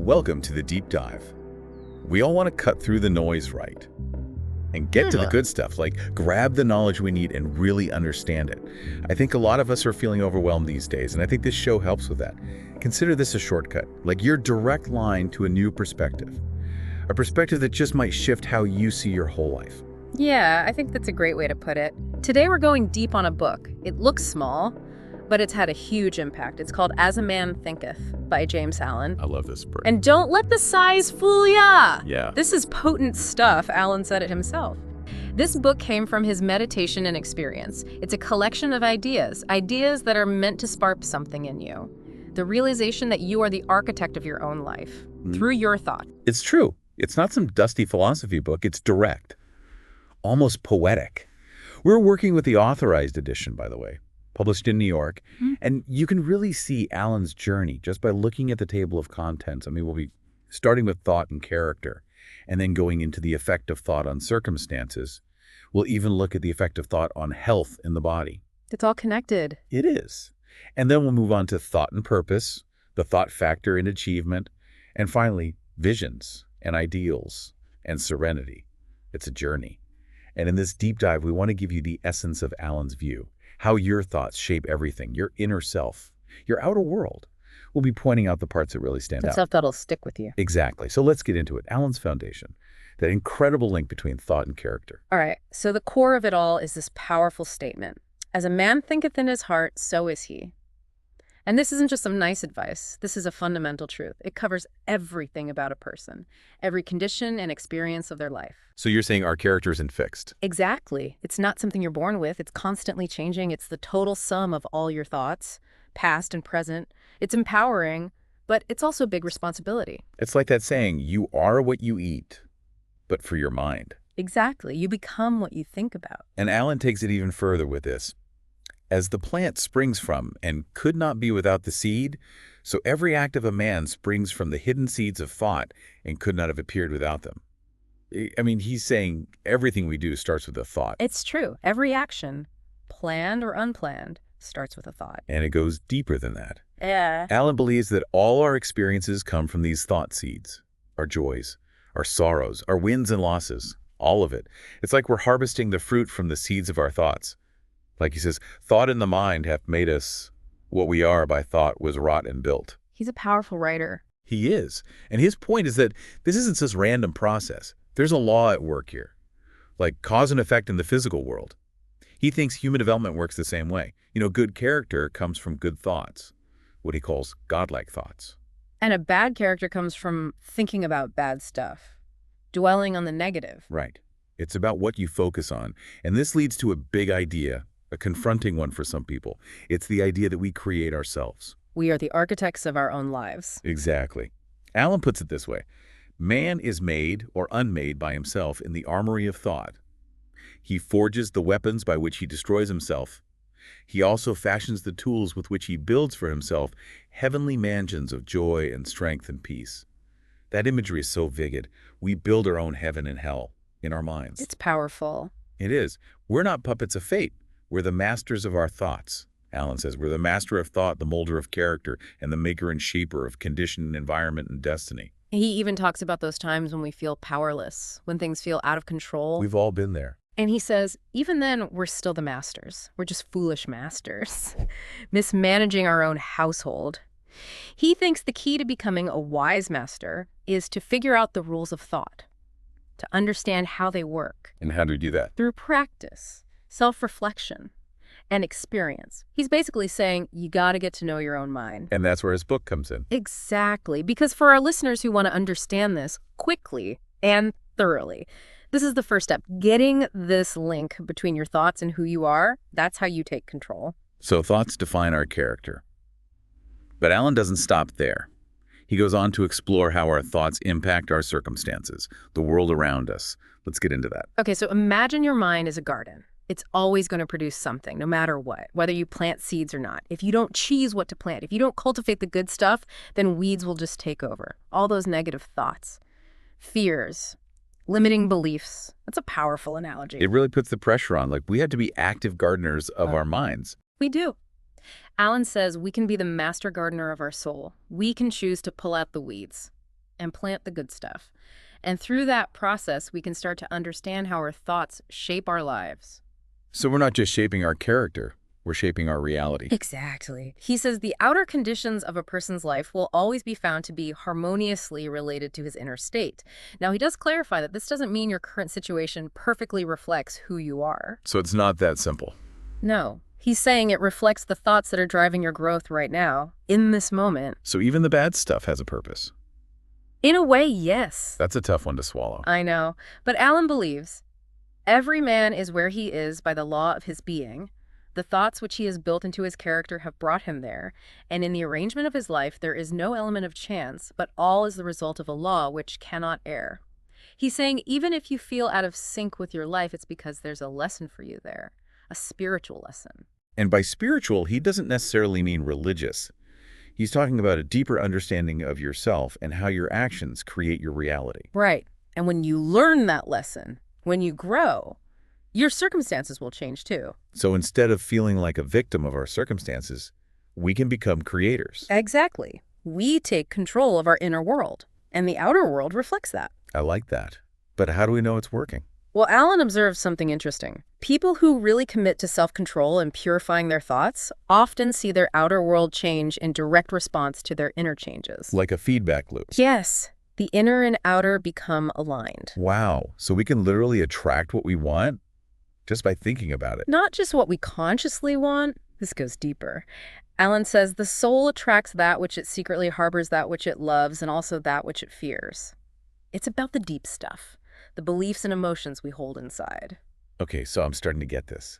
Welcome to the deep dive. We all want to cut through the noise, right? And get to the good stuff, like grab the knowledge we need and really understand it. I think a lot of us are feeling overwhelmed these days, and I think this show helps with that. Consider this a shortcut, like your direct line to a new perspective. A perspective that just might shift how you see your whole life. Yeah, I think that's a great way to put it. Today we're going deep on a book. It looks small, but it's had a huge impact. It's called As a Man Thinketh by James Allen. I love this book. And don't let the size fool ya! Yeah. This is potent stuff, Allen said it himself. This book came from his meditation and experience. It's a collection of ideas that are meant to spark something in you. The realization that you are the architect of your own life, through your thought. It's true. It's not some dusty philosophy book. It's direct, almost poetic. We're working with the authorized edition, by the way, published in New York. And you can really see Allen's journey just by looking at the table of contents. I mean, we'll be starting with thought and character, and then going into the effect of thought on circumstances. We'll even look at the effect of thought on health in the body. It's all connected. It is. And then we'll move on to thought and purpose, the thought factor in achievement, and finally, visions and ideals and serenity. It's a journey. And in this deep dive, we want to give you the essence of Allen's view, how your thoughts shape everything, your inner self, your outer world. We'll be pointing out the parts that really stand out. Stuff that'll stick with you. Exactly. So let's get into it. Allen's foundation, that incredible link between thought and character. All right, so the core of it all is this powerful statement. As a man thinketh in his heart, so is he. And this isn't just some nice advice. This is a fundamental truth. It covers everything about a person, every condition and experience of their life. So you're saying our character isn't fixed? Exactly. It's not something you're born with. It's constantly changing. It's the total sum of all your thoughts, past and present. It's empowering, but it's also a big responsibility. It's like that saying, you are what you eat, but for your mind. Exactly. You become what you think about. And Allen takes it even further with this. As the plant springs from and could not be without the seed, so every act of a man springs from the hidden seeds of thought and could not have appeared without them. I mean, he's saying everything we do starts with a thought. It's true. Every action, planned or unplanned, starts with a thought. And it goes deeper than that. Yeah. Allen believes that all our experiences come from these thought seeds, our joys, our sorrows, our wins and losses, all of it. It's like we're harvesting the fruit from the seeds of our thoughts. Like he says, thought in the mind hath made us what we are by thought was wrought and built. He's a powerful writer. He is. And his point is that this isn't just random process. There's a law at work here, like cause and effect in the physical world. He thinks human development works the same way. You know, good character comes from good thoughts, what he calls godlike thoughts. And a bad character comes from thinking about bad stuff, dwelling on the negative. Right. It's about what you focus on. And this leads to a big idea, a confronting one for some people. It's the idea that we create ourselves. We are the architects of our own lives. Exactly. Allen puts it this way. Man is made or unmade by himself in the armory of thought. He forges the weapons by which he destroys himself. He also fashions the tools with which he builds for himself heavenly mansions of joy and strength and peace. That imagery is so vivid. We build our own heaven and hell in our minds. It's powerful. It is. We're not puppets of fate. We're the masters of our thoughts. Allen says we're the master of thought, the molder of character, and the maker and shaper of condition, environment, and destiny. He even talks about those times when we feel powerless, when things feel out of control. We've all been there. And he says, even then, we're still the masters. We're just foolish masters, mismanaging our own household. He thinks the key to becoming a wise master is to figure out the rules of thought, to understand how they work. And how do we do that? Through practice, self-reflection, and experience. He's basically saying, you got to get to know your own mind. And that's where his book comes in. Exactly. Because for our listeners who want to understand this quickly and thoroughly, this is the first step. Getting this link between your thoughts and who you are, that's how you take control. So thoughts define our character. But Allen doesn't stop there. He goes on to explore how our thoughts impact our circumstances, the world around us. Let's get into that. Okay, so imagine your mind is a garden. It's always going to produce something, no matter what, whether you plant seeds or not. If you don't choose what to plant, if you don't cultivate the good stuff, then weeds will just take over. All those negative thoughts, fears, limiting beliefs. That's a powerful analogy. It really puts the pressure on. Like, we have to be active gardeners of our minds. We do. Allen says we can be the master gardener of our soul. We can choose to pull out the weeds, and plant the good stuff. And through that process, we can start to understand how our thoughts shape our lives. So we're not just shaping our character, we're shaping our reality. Exactly. He says the outer conditions of a person's life will always be found to be harmoniously related to his inner state. Now, he does clarify that this doesn't mean your current situation perfectly reflects who you are. So it's not that simple. No. He's saying it reflects the thoughts that are driving your growth right now, in this moment. So even the bad stuff has a purpose. In a way, yes. That's a tough one to swallow. I know. But Alan believes every man is where he is by the law of his being. The thoughts which he has built into his character have brought him there, and in the arrangement of his life there is no element of chance, but all is the result of a law which cannot err. He's saying even if you feel out of sync with your life, it's because there's a lesson for you there, a spiritual lesson. And by spiritual, he doesn't necessarily mean religious. He's talking about a deeper understanding of yourself and how your actions create your reality. Right. And when you learn that lesson, when you grow, your circumstances will change too. So instead of feeling like a victim of our circumstances, we can become creators. Exactly. We take control of our inner world, and the outer world reflects that. I like that. But how do we know it's working? Well, Alan observes something interesting. People who really commit to self-control and purifying their thoughts often see their outer world change in direct response to their inner changes. Like a feedback loop. Yes. The inner and outer become aligned. Wow. So we can literally attract what we want just by thinking about it. Not just what we consciously want. This goes deeper. Alan says the soul attracts that which it secretly harbors, that which it loves, and also that which it fears. It's about the deep stuff, the beliefs and emotions we hold inside. Okay, so I'm starting to get this.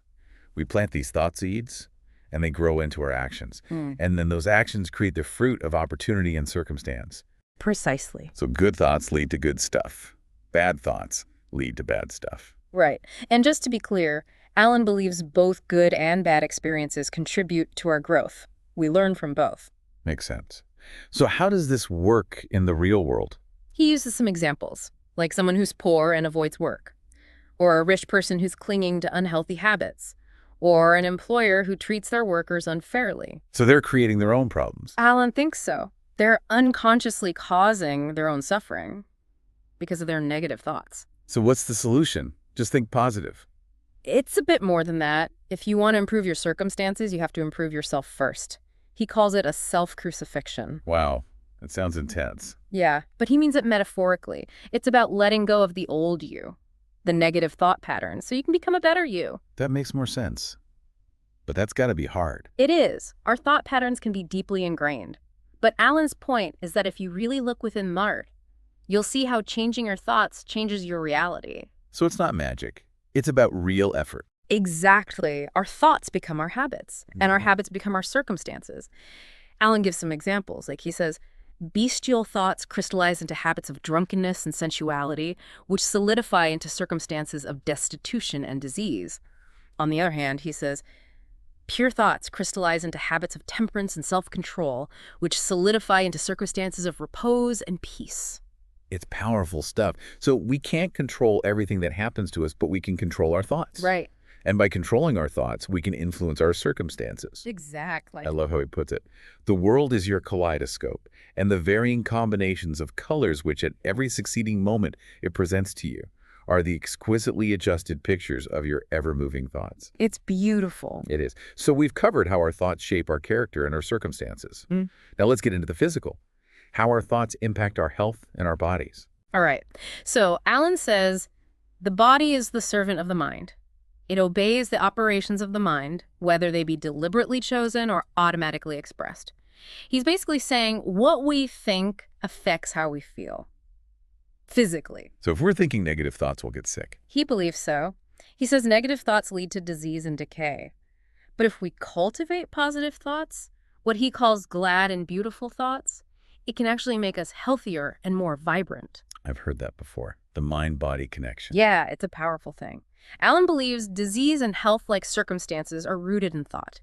We plant these thought seeds, and they grow into our actions. And then those actions create the fruit of opportunity and circumstance. Precisely. So good thoughts lead to good stuff. Bad thoughts lead to bad stuff. Right. And just to be clear, Alan believes both good and bad experiences contribute to our growth. We learn from both. Makes sense. So how does this work in the real world? He uses some examples, like someone who's poor and avoids work, or a rich person who's clinging to unhealthy habits, or an employer who treats their workers unfairly. So they're creating their own problems. Alan thinks so. They're unconsciously causing their own suffering because of their negative thoughts. So what's the solution? Just think positive. It's a bit more than that. If you want to improve your circumstances, you have to improve yourself first. He calls it a self-crucifixion. Wow, that sounds intense. Yeah, but he means it metaphorically. It's about letting go of the old you, the negative thought patterns, so you can become a better you. That makes more sense. But that's got to be hard. It is. Our thought patterns can be deeply ingrained. But Alan's point is that if you really look within Mart, you'll see how changing your thoughts changes your reality. So it's not magic. It's about real effort. Exactly. Our thoughts become our habits, and our habits become our circumstances. Alan gives some examples. Like he says, bestial thoughts crystallize into habits of drunkenness and sensuality, which solidify into circumstances of destitution and disease. On the other hand, he says, pure thoughts crystallize into habits of temperance and self-control, which solidify into circumstances of repose and peace. It's powerful stuff. So we can't control everything that happens to us, but we can control our thoughts. Right. And by controlling our thoughts, we can influence our circumstances. Exactly. I love how he puts it. The world is your kaleidoscope, and the varying combinations of colors which at every succeeding moment it presents to you are the exquisitely adjusted pictures of your ever-moving thoughts. It's beautiful. It is. So we've covered how our thoughts shape our character and our circumstances. Now let's get into the physical. How our thoughts impact our health and our bodies. All right. So Alan says the body is the servant of the mind. It obeys the operations of the mind, whether they be deliberately chosen or automatically expressed. He's basically saying what we think affects how we feel. Physically. So if we're thinking negative thoughts, we'll get sick. He believes so. He says negative thoughts lead to disease and decay. But if we cultivate positive thoughts, what he calls glad and beautiful thoughts, it can actually make us healthier and more vibrant. I've heard that before. The mind-body connection. Yeah, it's a powerful thing. Alan believes disease and health-like circumstances are rooted in thought.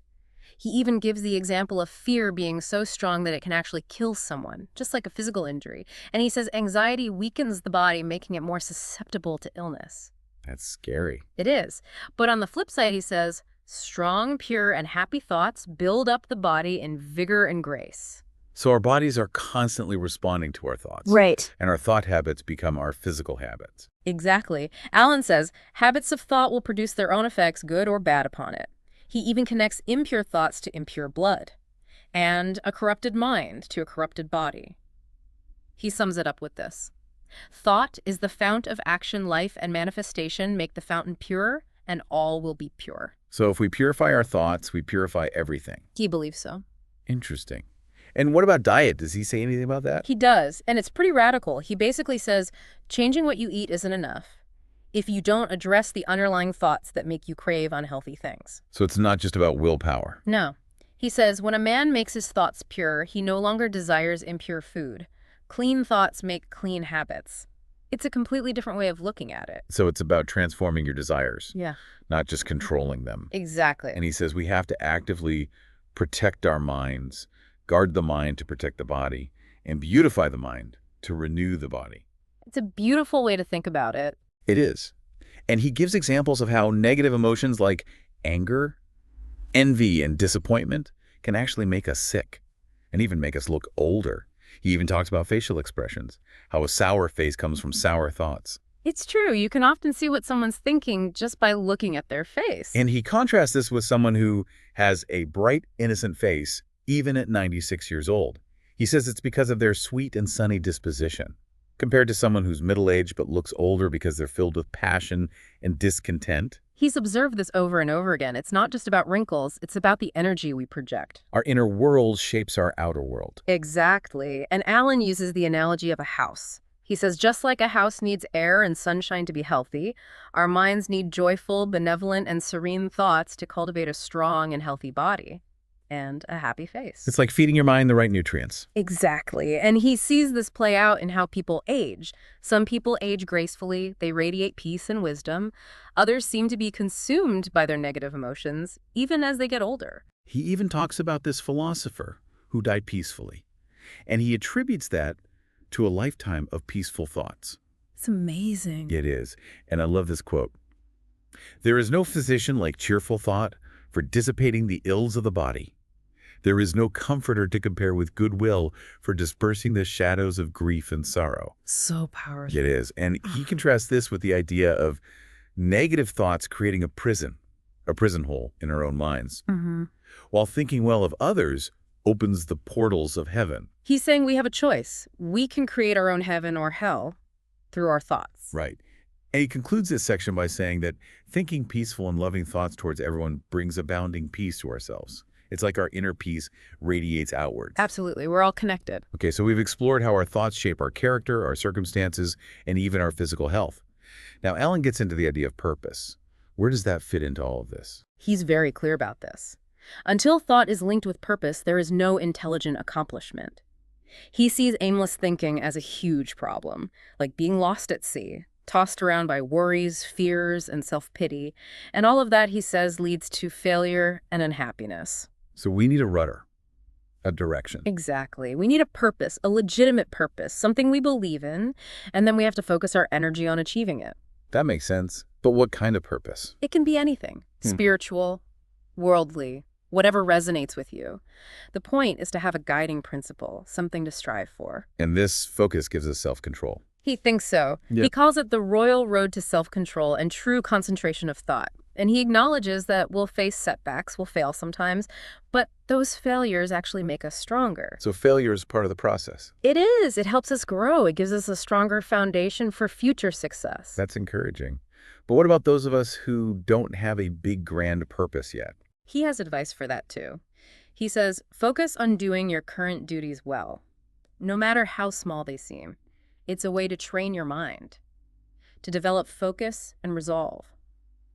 He even gives the example of fear being so strong that it can actually kill someone, just like a physical injury. And he says anxiety weakens the body, making it more susceptible to illness. That's scary. It is. But on the flip side, he says, strong, pure, and happy thoughts build up the body in vigor and grace. So our bodies are constantly responding to our thoughts. Right. And our thought habits become our physical habits. Exactly. Allen says habits of thought will produce their own effects, good or bad, upon it. He even connects impure thoughts to impure blood and a corrupted mind to a corrupted body. He sums it up with this. Thought is the fount of action, life, and manifestation. Make the fountain pure, and all will be pure. So if we purify our thoughts, we purify everything. He believes so. Interesting. And what about diet? Does he say anything about that? He does, and it's pretty radical. He basically says changing what you eat isn't enough if you don't address the underlying thoughts that make you crave unhealthy things. So it's not just about willpower. No. He says when a man makes his thoughts pure, he no longer desires impure food. Clean thoughts make clean habits. It's a completely different way of looking at it. So it's about transforming your desires, Yeah. not just controlling them. Exactly. And he says we have to actively protect our minds, guard the mind to protect the body, and beautify the mind to renew the body. It's a beautiful way to think about it. It is. And he gives examples of how negative emotions like anger, envy, and disappointment can actually make us sick and even make us look older. He even talks about facial expressions, how a sour face comes from sour thoughts. It's true. You can often see what someone's thinking just by looking at their face. And he contrasts this with someone who has a bright, innocent face, even at 96 years old. He says it's because of their sweet and sunny disposition, compared to someone who's middle-aged but looks older because they're filled with passion and discontent. He's observed this over and over again. It's not just about wrinkles, it's about the energy we project. Our inner world shapes our outer world. Exactly. And Allen uses the analogy of a house. He says just like a house needs air and sunshine to be healthy, our minds need joyful, benevolent, and serene thoughts to cultivate a strong and healthy body and a happy face. It's like feeding your mind the right nutrients. Exactly. And he sees this play out in how people age. Some people age gracefully. They radiate peace and wisdom. Others seem to be consumed by their negative emotions, even as they get older. He even talks about this philosopher who died peacefully, and he attributes that to a lifetime of peaceful thoughts. It's amazing. It is. And I love this quote. There is no physician like cheerful thought for dissipating the ills of the body. There is no comforter to compare with goodwill for dispersing the shadows of grief and sorrow. So powerful. It is. And he contrasts this with the idea of negative thoughts creating a prison hole in our own minds, while thinking well of others opens the portals of heaven. He's saying we have a choice. We can create our own heaven or hell through our thoughts. Right. And he concludes this section by saying that thinking peaceful and loving thoughts towards everyone brings abounding peace to ourselves. It's like our inner peace radiates outwards. Absolutely. We're all connected. Okay, so we've explored how our thoughts shape our character, our circumstances, and even our physical health. Now, Allen gets into the idea of purpose. Where does that fit into all of this? He's very clear about this. Until thought is linked with purpose, there is no intelligent accomplishment. He sees aimless thinking as a huge problem, like being lost at sea, tossed around by worries, fears, and self-pity. And all of that, he says, leads to failure and unhappiness. So we need a rudder, a direction. Exactly. We need a purpose, a legitimate purpose, something we believe in, and then we have to focus our energy on achieving it. That makes sense. But what kind of purpose? It can be anything. Spiritual, worldly, whatever resonates with you. The point is to have a guiding principle, something to strive for. And this focus gives us self-control. He thinks so. Yeah. He calls it the royal road to self-control and true concentration of thought. And he acknowledges that we'll face setbacks, we'll fail sometimes, but those failures actually make us stronger. So failure is part of the process. It is. It helps us grow. It gives us a stronger foundation for future success. That's encouraging. But what about those of us who don't have a big, grand purpose yet? He has advice for that too. He says, focus on doing your current duties well, no matter how small they seem. It's a way to train your mind, to develop focus and resolve.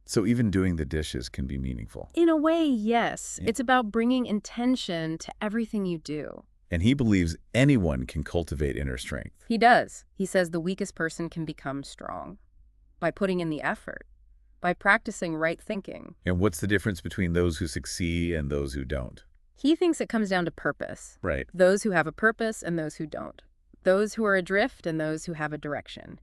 So even doing the dishes can be meaningful. In a way, yes. Yeah. It's about bringing intention to everything you do. And he believes anyone can cultivate inner strength. He does. He says the weakest person can become strong by putting in the effort, by practicing right thinking. And what's the difference between those who succeed and those who don't? He thinks it comes down to purpose. Right. Those who have a purpose and those who don't. Those who are adrift and those who have a direction.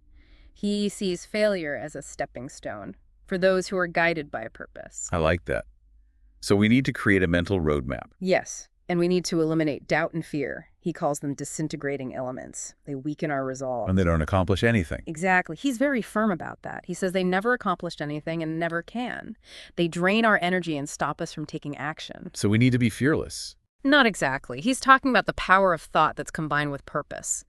He sees failure as a stepping stone for those who are guided by a purpose. I like that. So we need to create a mental roadmap. Yes, And we need to eliminate doubt and fear. He calls them disintegrating elements. They weaken our resolve. And they don't accomplish anything. Exactly. He's very firm about that. He says they never accomplished anything and never can. They drain our energy and stop us from taking action. So we need to be fearless. Not exactly. He's talking about the power of thought that's combined with purpose.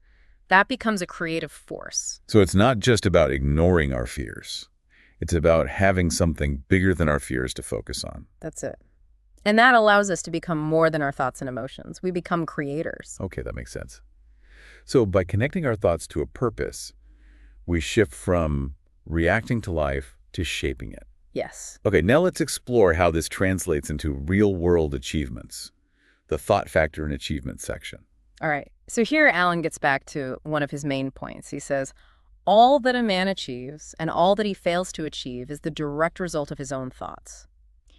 That becomes a creative force. So it's not just about ignoring our fears. It's about having something bigger than our fears to focus on. That's it. And that allows us to become more than our thoughts and emotions. We become creators. Okay, that makes sense. So by connecting our thoughts to a purpose, we shift from reacting to life to shaping it. Yes. Okay, now let's explore how this translates into real-world achievements, the thought factor and achievement section. All right. So here Alan gets back to one of his main points. He says, all that a man achieves and all that he fails to achieve is the direct result of his own thoughts.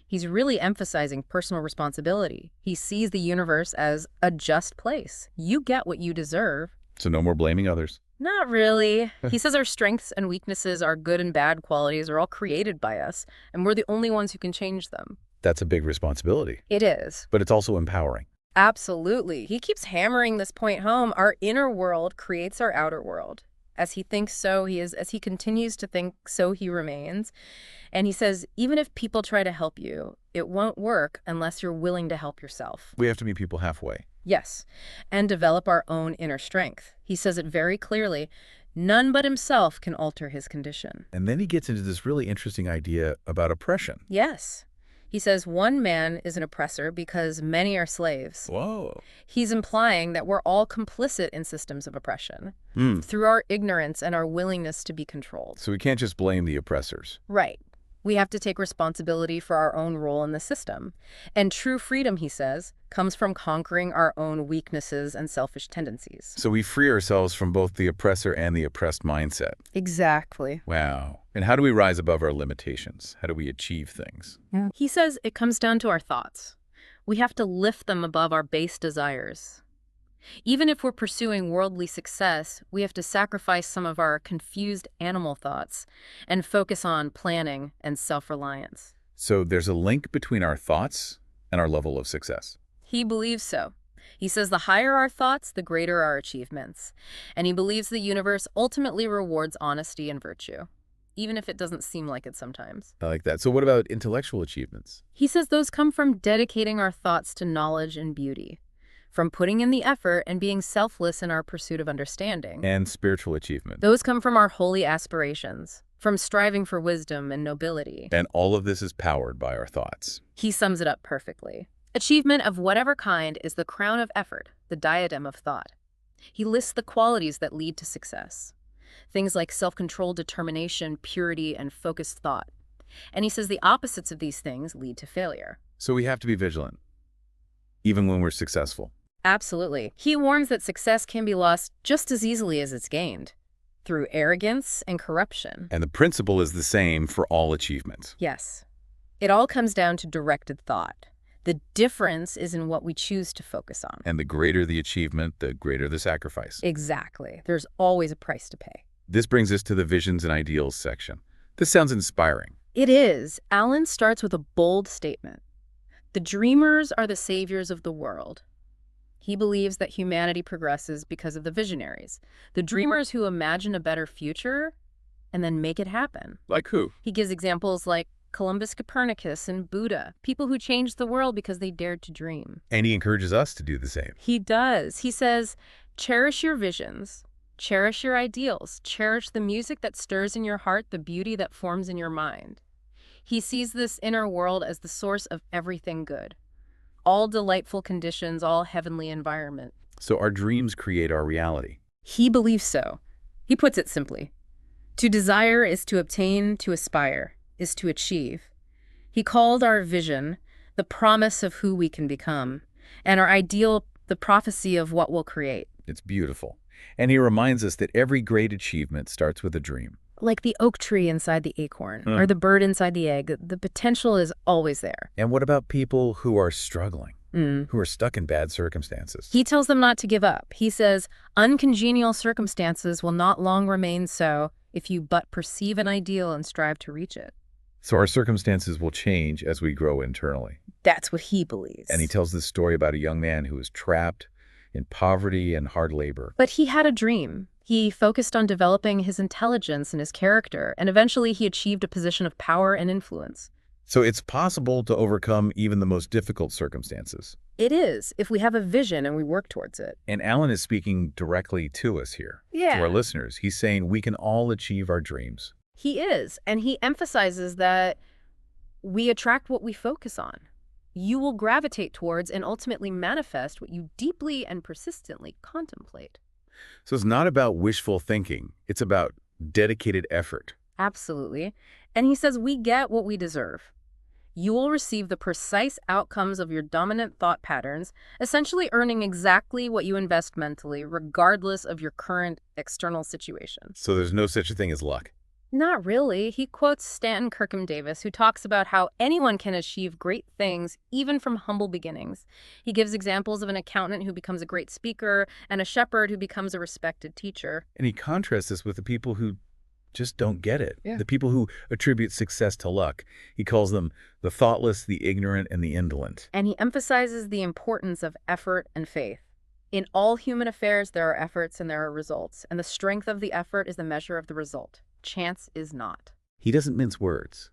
He's really emphasizing personal responsibility. He sees the universe as a just place. You get what you deserve. So no more blaming others. Not really. He says our strengths and weaknesses, our good and bad qualities are all created by us, and we're the only ones who can change them. That's a big responsibility. It is. But it's also empowering. Absolutely. He keeps hammering this point home. Our inner world creates our outer world. As he thinks, so he is. As he continues to think, so he remains. And he says, even if people try to help you, it won't work unless you're willing to help yourself. We have to meet people halfway. Yes, and develop our own inner strength. He says it very clearly. None but himself can alter his condition. And then he gets into this really interesting idea about oppression. Yes. He says one man is an oppressor because many are slaves. Whoa. He's implying that we're all complicit in systems of oppression through our ignorance and our willingness to be controlled. So we can't just blame the oppressors. Right. We have to take responsibility for our own role in the system. And true freedom, he says, comes from conquering our own weaknesses and selfish tendencies. So we free ourselves from both the oppressor and the oppressed mindset. Exactly. Wow. And how do we rise above our limitations? How do we achieve things? He says it comes down to our thoughts. We have to lift them above our base desires. Even if we're pursuing worldly success, we have to sacrifice some of our confused animal thoughts and focus on planning and self-reliance. So there's a link between our thoughts and our level of success. He believes so. He says the higher our thoughts, the greater our achievements. And he believes the universe ultimately rewards honesty and virtue, even if it doesn't seem like it sometimes. I like that. So what about intellectual achievements? He says those come from dedicating our thoughts to knowledge and beauty, from putting in the effort and being selfless in our pursuit of understanding. And spiritual achievement. Those come from our holy aspirations, from striving for wisdom and nobility. And all of this is powered by our thoughts. He sums it up perfectly. Achievement of whatever kind is the crown of effort, the diadem of thought. He lists the qualities that lead to success. Things like self-control, determination, purity, and focused thought. And he says the opposites of these things lead to failure. So we have to be vigilant, even when we're successful. Absolutely. He warns that success can be lost just as easily as it's gained, through arrogance and corruption. And the principle is the same for all achievements. Yes. It all comes down to directed thought. The difference is in what we choose to focus on. And the greater the achievement, the greater the sacrifice. Exactly. There's always a price to pay. This brings us to the visions and ideals section. This sounds inspiring. It is. Alan starts with a bold statement. The dreamers are the saviors of the world. He believes that humanity progresses because of the visionaries, the dreamers who imagine a better future and then make it happen. Like who? He gives examples like Columbus, Copernicus, and Buddha, people who changed the world because they dared to dream. And he encourages us to do the same. He does. He says, cherish your visions, cherish your ideals, cherish the music that stirs in your heart, the beauty that forms in your mind. He sees this inner world as the source of everything good. All delightful conditions, all heavenly environment. So our dreams create our reality. He believes so. He puts it simply. To desire is to obtain, to aspire, is to achieve. He called our vision the promise of who we can become, and our ideal the prophecy of what we'll create. It's beautiful. And he reminds us that every great achievement starts with a dream. Like the oak tree inside the acorn, or the bird inside the egg, the potential is always there. And what about people who are struggling, who are stuck in bad circumstances? He tells them not to give up. He says, uncongenial circumstances will not long remain so if you but perceive an ideal and strive to reach it. So our circumstances will change as we grow internally. That's what he believes. And he tells this story about a young man who was trapped in poverty and hard labor. But he had a dream. He focused on developing his intelligence and his character, and eventually he achieved a position of power and influence. So it's possible to overcome even the most difficult circumstances. It is, if we have a vision and we work towards it. And Alan is speaking directly to us here, to our listeners. He's saying we can all achieve our dreams. He is, and he emphasizes that we attract what we focus on. You will gravitate towards and ultimately manifest what you deeply and persistently contemplate. So it's not about wishful thinking. It's about dedicated effort. Absolutely. And he says we get what we deserve. You will receive the precise outcomes of your dominant thought patterns, essentially earning exactly what you invest mentally, regardless of your current external situation. So there's no such a thing as luck. Not really. He quotes Stanton Kirkham Davis, who talks about how anyone can achieve great things, even from humble beginnings. He gives examples of an accountant who becomes a great speaker and a shepherd who becomes a respected teacher. And he contrasts this with the people who just don't get it. Yeah. The people who attribute success to luck. He calls them the thoughtless, the ignorant, and the indolent. And he emphasizes the importance of effort and faith. In all human affairs, there are efforts and there are results, and the strength of the effort is the measure of the result. Chance is not. He doesn't mince words,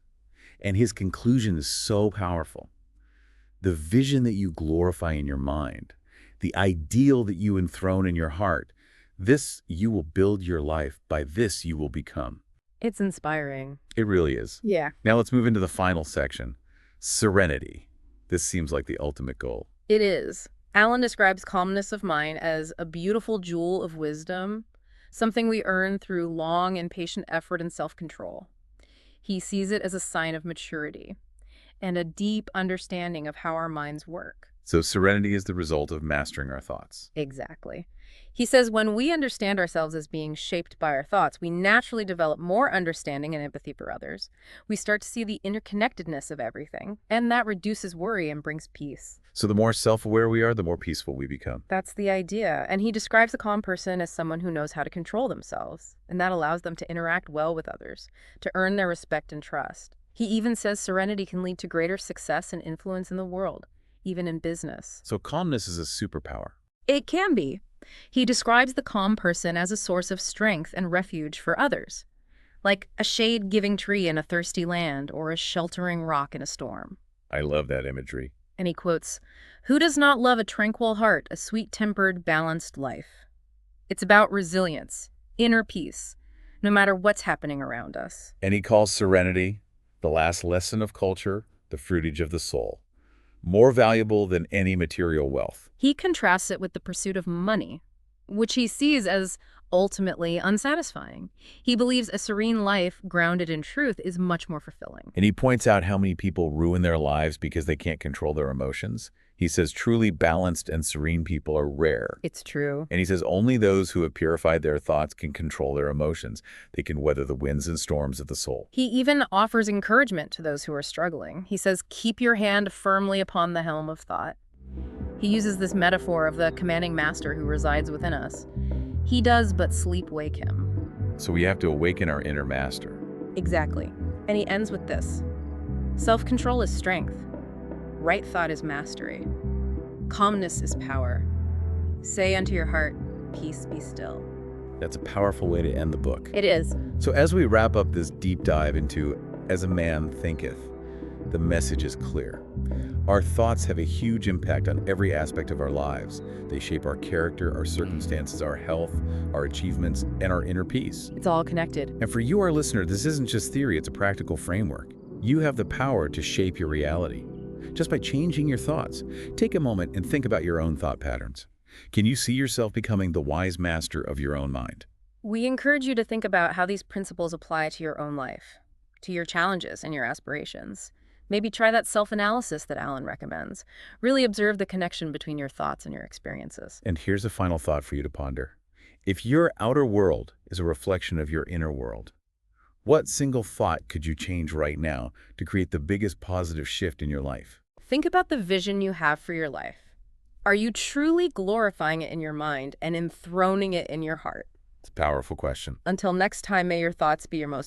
and his conclusion is so powerful. The vision that you glorify in your mind, the ideal that you enthrone in your heart, this you will build your life, by this you will become. It's inspiring. It really is. Yeah. Now let's move into the final section, serenity. This seems like the ultimate goal. It is. Alan describes calmness of mind as a beautiful jewel of wisdom, something we earn through long and patient effort and self-control. He sees it as a sign of maturity and a deep understanding of how our minds work. So serenity is the result of mastering our thoughts. Exactly. He says when we understand ourselves as being shaped by our thoughts, we naturally develop more understanding and empathy for others. We start to see the interconnectedness of everything, and that reduces worry and brings peace. So the more self-aware we are, the more peaceful we become. That's the idea. And he describes the calm person as someone who knows how to control themselves, and that allows them to interact well with others, to earn their respect and trust. He even says serenity can lead to greater success and influence in the world, even in business. So calmness is a superpower. It can be. He describes the calm person as a source of strength and refuge for others, like a shade-giving tree in a thirsty land or a sheltering rock in a storm. I love that imagery. And he quotes, "Who does not love a tranquil heart, a sweet-tempered, balanced life?" It's about resilience, inner peace, no matter what's happening around us. And he calls serenity the last lesson of culture, the fruitage of the soul, more valuable than any material wealth. He contrasts it with the pursuit of money, which he sees as ultimately unsatisfying. He believes a serene life grounded in truth is much more fulfilling. And he points out how many people ruin their lives because they can't control their emotions. He says truly balanced and serene people are rare. It's true. And he says only those who have purified their thoughts can control their emotions. They can weather the winds and storms of the soul. He even offers encouragement to those who are struggling. He says, keep your hand firmly upon the helm of thought. He uses this metaphor of the commanding master who resides within us. He does but sleep wake him. So we have to awaken our inner master. Exactly. And he ends with this. Self-control is strength. Right thought is mastery. Calmness is power. Say unto your heart, peace be still. That's a powerful way to end the book. It is. So as we wrap up this deep dive into As a Man Thinketh, the message is clear. Our thoughts have a huge impact on every aspect of our lives. They shape our character, our circumstances, our health, our achievements, and our inner peace. It's all connected. And for you, our listener, this isn't just theory, it's a practical framework. You have the power to shape your reality. Just by changing your thoughts, take a moment and think about your own thought patterns. Can you see yourself becoming the wise master of your own mind? We encourage you to think about how these principles apply to your own life, to your challenges and your aspirations. Maybe try that self-analysis that Alan recommends. Really observe the connection between your thoughts and your experiences. And here's a final thought for you to ponder. If your outer world is a reflection of your inner world, what single thought could you change right now to create the biggest positive shift in your life? Think about the vision you have for your life. Are you truly glorifying it in your mind and enthroning it in your heart? It's a powerful question. Until next time, may your thoughts be your most